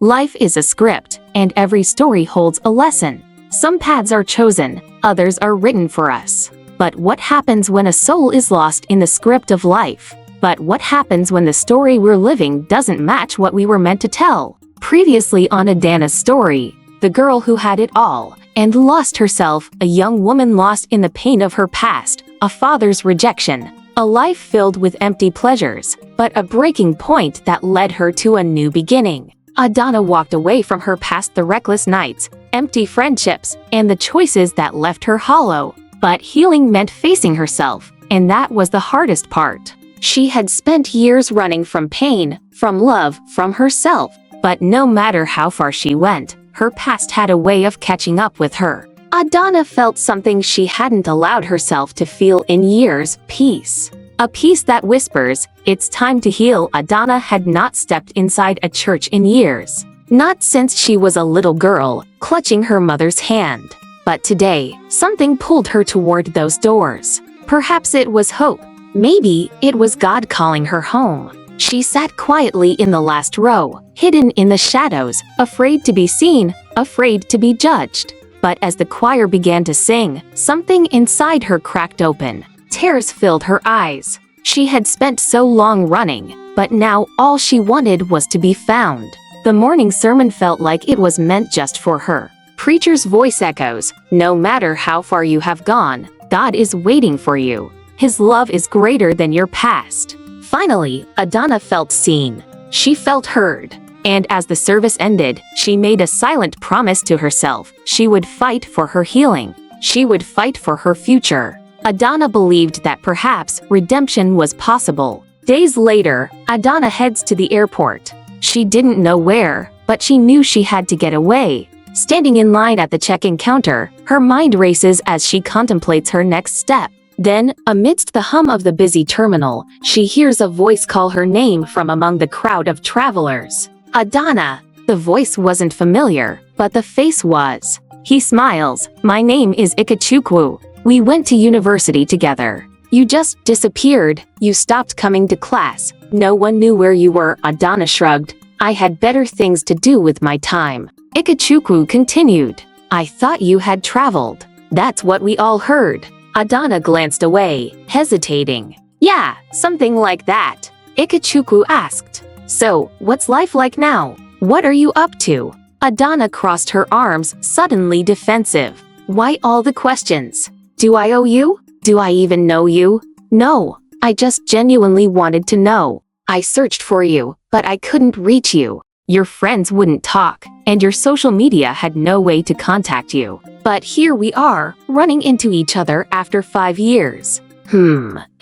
Life is a script, and every story holds a lesson. Some paths are chosen, others are written for us. But what happens when a soul is lost in the script of life? But what happens when the story we're living doesn't match what we were meant to tell? Previously on Adanna's story, the girl who had it all and lost herself, a young woman lost in the pain of her past, a father's rejection, a life filled with empty pleasures, but a breaking point that led her to a new beginning. Adanna walked away from her past, the reckless nights, empty friendships, and the choices that left her hollow. But healing meant facing herself, and that was the hardest part. She had spent years running from pain, from love, from herself. But no matter how far she went, her past had a way of catching up with her. Adanna felt something she hadn't allowed herself to feel in years: peace. A peace that whispers, "It's time to heal." Adanna had not stepped inside a church in years. Not since she was a little girl, clutching her mother's hand. But today, something pulled her toward those doors. Perhaps it was hope. Maybe it was God calling her home. She sat quietly in the last row, hidden in the shadows, afraid to be seen, afraid to be judged. But as the choir began to sing, something inside her cracked open. Tears filled her eyes. She had spent so long running, but now all she wanted was to be found. The morning sermon felt like it was meant just for her. Preacher's voice echoes, "No matter how far you have gone, God is waiting for you. His love is greater than your past." Finally, Adanna felt seen. She felt heard. And as the service ended, she made a silent promise to herself. She would fight for her healing. She would fight for her future. Adanna believed that perhaps redemption was possible. Days later, Adanna heads to the airport. She didn't know where, but she knew she had to get away. Standing in line at the check-in counter, her mind races as she contemplates her next step. Then, amidst the hum of the busy terminal, she hears a voice call her name from among the crowd of travelers. "Adanna!" The voice wasn't familiar, but the face was. He smiles. "My name is Ikechukwu. We went to university together. You just disappeared. You stopped coming to class. No one knew where you were." Adanna shrugged. "I had better things to do with my time." Ikechukwu continued. "I thought you had traveled." "That's what we all heard." Adanna glanced away, hesitating. "Yeah, something like that." Ikechukwu asked. "So, what's life like now? What are you up to?" Adanna crossed her arms, suddenly defensive. "Why all the questions? Do I owe you? Do I even know you?" "No, I just genuinely wanted to know. I searched for you, but I couldn't reach you. Your friends wouldn't talk, and your social media had no way to contact you. But here we are, running into each other after 5 years.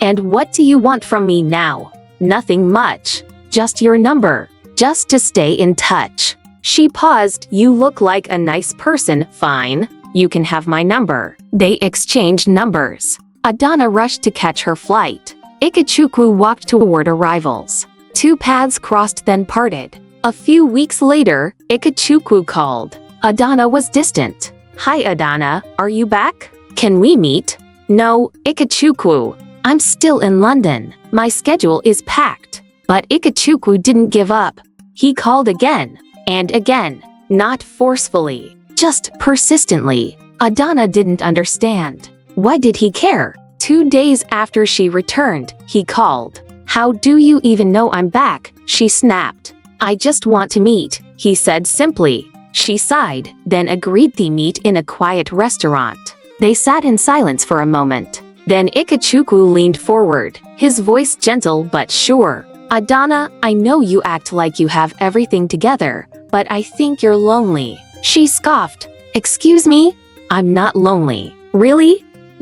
And what do you want from me now?" "Nothing much. Just your number. Just to stay in touch." She paused. "You look like a nice person." "Fine. You can have my number." They exchanged numbers. Adanna rushed to catch her flight. Ikechukwu walked toward arrivals. Two paths crossed, then parted. A few weeks later, Ikechukwu called. Adanna was distant. "Hi Adanna, are you back? Can we meet?" "No, Ikechukwu. I'm still in London. My schedule is packed." But Ikechukwu didn't give up. He called again, and again, not forcefully, just persistently. Adanna didn't understand. Why did he care? 2 days after she returned, he called. "How do you even know I'm back?" she snapped. "I just want to meet," he said simply. She sighed, then agreed to meet in a quiet restaurant. They sat in silence for a moment. Then Ikechukwu leaned forward, his voice gentle but sure. "Adanna, I know you act like you have everything together, but I think you're lonely." She scoffed. "Excuse me? I'm not lonely." "Really?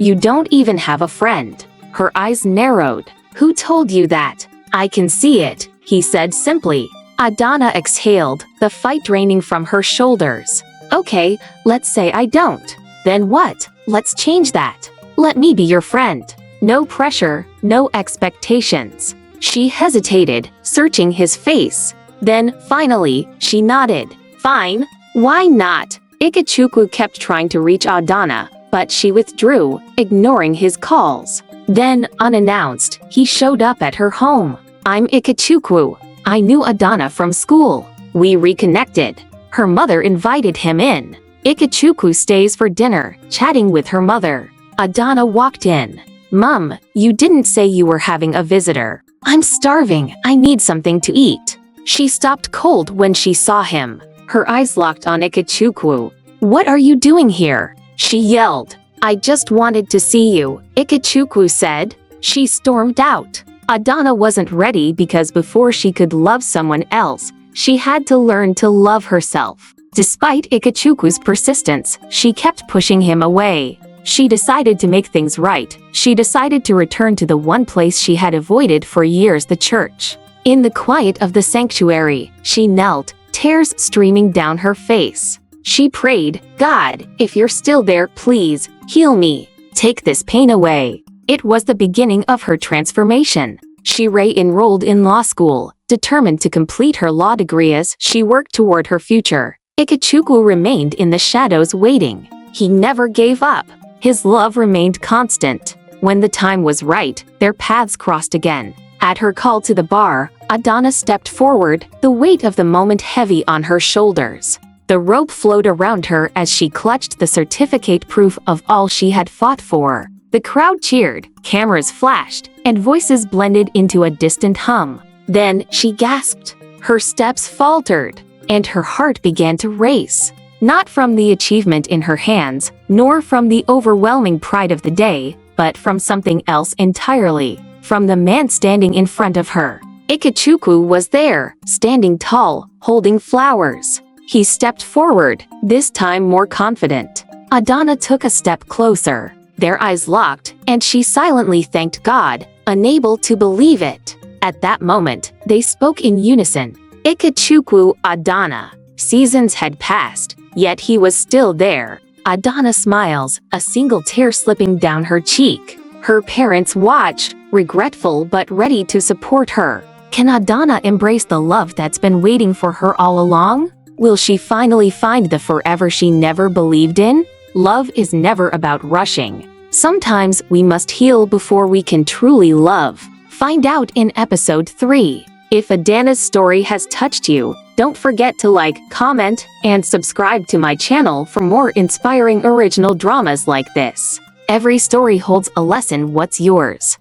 You don't even have a friend." Her eyes narrowed. "Who told you that?" "I can see it," he said simply. Adanna exhaled, the fight draining from her shoulders. "Okay, let's say I don't. Then what? Let's change that. Let me be your friend. No pressure, no expectations." She hesitated, searching his face. Then, finally, she nodded. "Fine. Why not?" Ikechukwu kept trying to reach Adanna, but she withdrew, ignoring his calls. Then, unannounced, he showed up at her home. "I'm Ikechukwu. I knew Adanna from school." We reconnected. Her mother invited him in. Ikechukwu stays for dinner, chatting with her mother. Adanna walked in. "Mom, you didn't say you were having a visitor." "I'm starving. I need something to eat." She stopped cold when she saw him. Her eyes locked on Ikechukwu. "What are you doing here?" she yelled. "I just wanted to see you," Ikechukwu said. She stormed out. Adanna wasn't ready because before she could love someone else, she had to learn to love herself. Despite Ikechukwu's persistence, she kept pushing him away. She decided to make things right. She decided to return to the one place she had avoided for years, the church. In the quiet of the sanctuary, she knelt, tears streaming down her face. She prayed, "God, if you're still there, please, heal me. Take this pain away." It was the beginning of her transformation. She re-enrolled in law school, determined to complete her law degree as she worked toward her future. Ikechukwu remained in the shadows waiting. He never gave up. His love remained constant. When the time was right, their paths crossed again. At her call to the bar, Adanna stepped forward, the weight of the moment heavy on her shoulders. The rope flowed around her as she clutched the certificate, proof of all she had fought for. The crowd cheered, cameras flashed, and voices blended into a distant hum. Then she gasped. Her steps faltered, and her heart began to race. Not from the achievement in her hands, nor from the overwhelming pride of the day, but from something else entirely. From the man standing in front of her. Ikechukwu was there, standing tall, holding flowers. He stepped forward, this time more confident. Adanna took a step closer. Their eyes locked, and she silently thanked God, unable to believe it. At that moment, they spoke in unison. Ikechukwu, Adanna. Seasons had passed, yet he was still there. Adanna smiles, a single tear slipping down her cheek. Her parents watch, regretful but ready to support her. Can Adanna embrace the love that's been waiting for her all along? Will she finally find the forever she never believed in? Love is never about rushing. Sometimes we must heal before we can truly love. Find out in episode 3. If Adanna's story has touched you, don't forget to like, comment, and subscribe to my channel for more inspiring original dramas like this. Every story holds a lesson. What's yours?